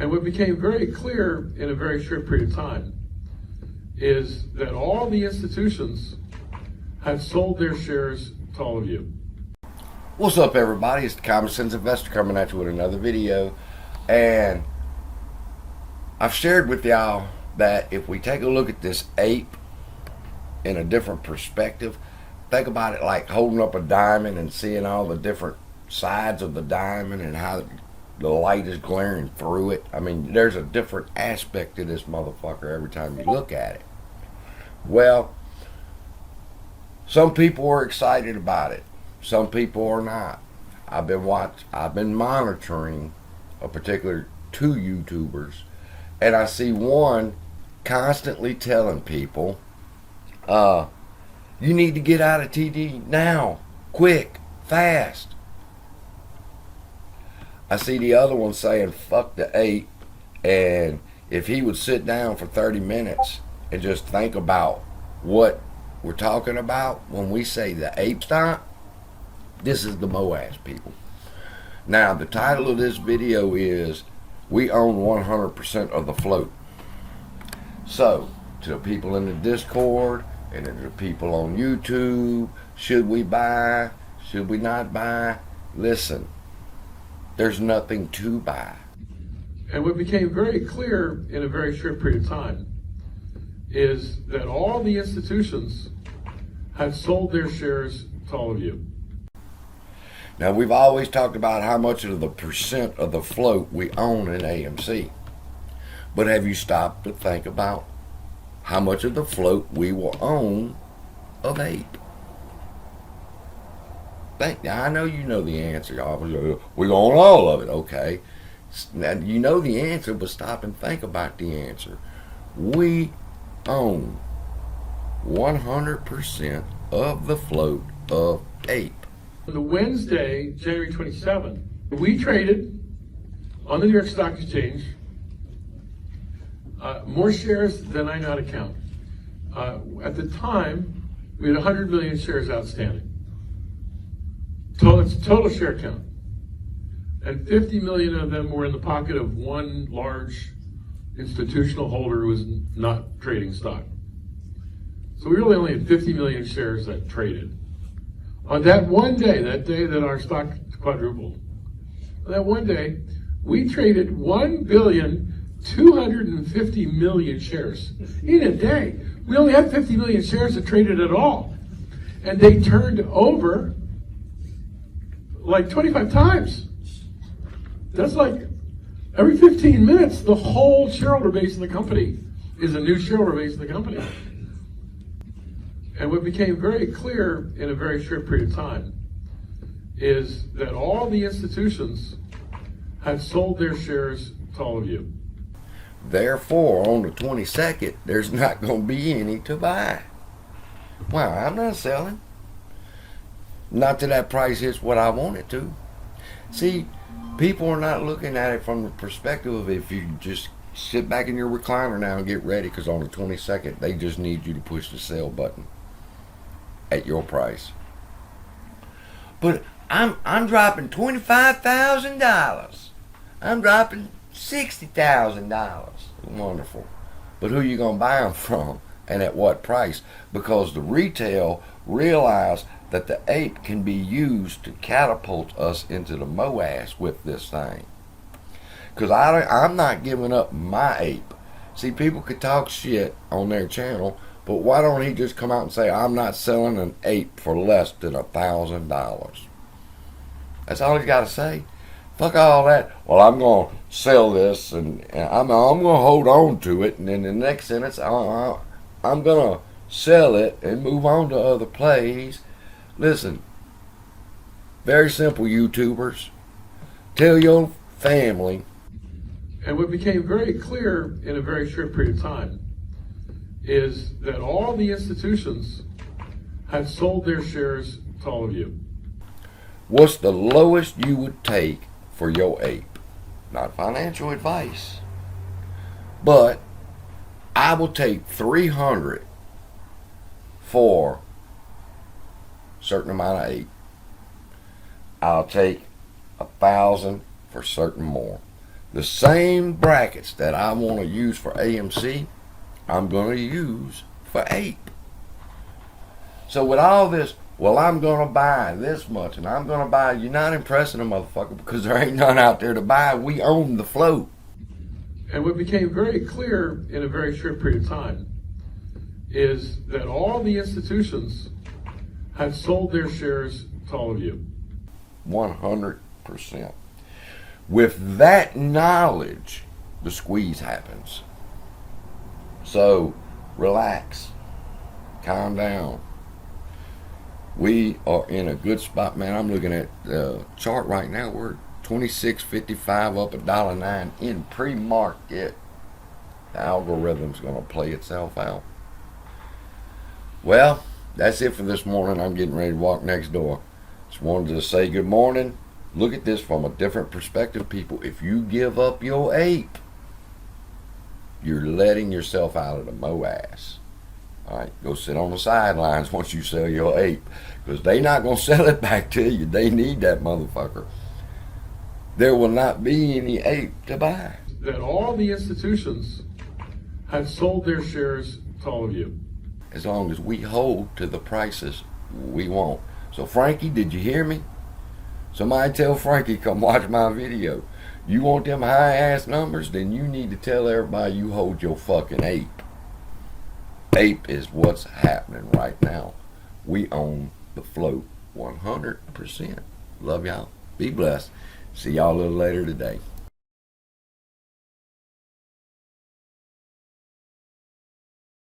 And what became very clear in a very short period of time is that all the institutions have sold their shares to all of you. What's up, everybody? It's the Common Sense Investor coming at you with another video. And I've shared with y'all that if we take a look at this ape in a different perspective, think about it like holding up a diamond and seeing all the different sides of the diamond and how the light is glaring through it. I mean, there's a different aspect to this motherfucker every time you look at it. Well, some people are excited about it. Some people are not. I've been monitoring a particular two YouTubers, and I see one constantly telling people, you need to get out of TD now, quick, fast. I see the other one saying, fuck the ape, and if he would sit down for 30 minutes and just think about what we're talking about when we say the ape stock, this is the MOAS, people. Now, the title of this video is, we own 100% of the float. So, to the people in the Discord and to the people on YouTube, should we buy? Should we not buy? Listen, there's nothing to buy. And what became very clear in a very short period of time is that all the institutions have sold their shares to all of you. Now, we've always talked about how much of the percent of the float we own in AMC. But have you stopped to think about how much of the float we will own of ape? I know you know the answer. We own all of it, okay. Now, you know the answer, but stop and think about the answer. We own 100% of the float of ape. On the Wednesday, January 27th, we traded on the New York Stock Exchange more shares than I know how to count. At the time, we had 100 million shares outstanding. Total share count. And 50 million of them were in the pocket of one large institutional holder who was not trading stock. So we really only had 50 million shares that traded. On that one day, that day that our stock quadrupled, on that one day, we traded 1,250,000,000 shares in a day. We only had 50 million shares that traded at all. And they turned over like 25 times. That's like every 15 minutes, the whole shareholder base in the company is a new shareholder base in the company. And what became very clear in a very short period of time is that all the institutions have sold their shares to all of you. Therefore, on the 22nd, there's not going to be any to buy. Wow, I'm not selling. Not till that price hits what I want it to. See, people are not looking at it from the perspective of if you just sit back in your recliner now and get ready, because on the 22nd, they just need you to push the sell button at your price. But I'm dropping $25,000. I'm dropping $60,000. Wonderful. But who are you going to buy them from and at what price? Because the retail realize that the ape can be used to catapult us into the MOAS with this thing. Because I'm not giving up my ape. See, people could talk shit on their channel, but why don't he just come out and say, I'm not selling an ape for less than $1,000? That's all he's got to say. Fuck all that. Well, I'm going to sell this, and I'm going to hold on to it, and in the next sentence, I'm going to sell it and move on to other plays. Listen, very simple, YouTubers. Tell your family. And what became very clear in a very short period of time is that all the institutions have sold their shares to all of you. What's the lowest you would take for your ape? Not financial advice, but I will take 300 for a certain amount of ape. I'll take 1,000 for certain more. The same brackets that I want to use for AMC, I'm going to use for Ape. So with all this, well, I'm going to buy this much, and I'm going to buy, you're not impressing a motherfucker because there ain't none out there to buy. We own the float. And what became very clear in a very short period of time is that all the institutions had sold their shares to all of you. 100%. With that knowledge, the squeeze happens. So, relax. Calm down. We are in a good spot, man. I'm looking at the chart right now. We're $26.55 up $1.09 in pre-market. The algorithm's going to play itself out. Well, that's it for this morning. I'm getting ready to walk next door. Just wanted to say good morning. Look at this from a different perspective, people. If you give up your ape, you're letting yourself out of the moass. All right, go sit on the sidelines once you sell your ape, because they not going to sell it back to you. They need that motherfucker. There will not be any ape to buy. That all the institutions had sold their shares to all of you. As long as we hold to the prices we want. So Frankie, did you hear me? Somebody tell Frankie, come watch my video. You want them high ass numbers, then you need to tell everybody you hold your fucking ape. Ape is what's happening right now. We own the float 100%. Love y'all. Be blessed. See y'all a little later today.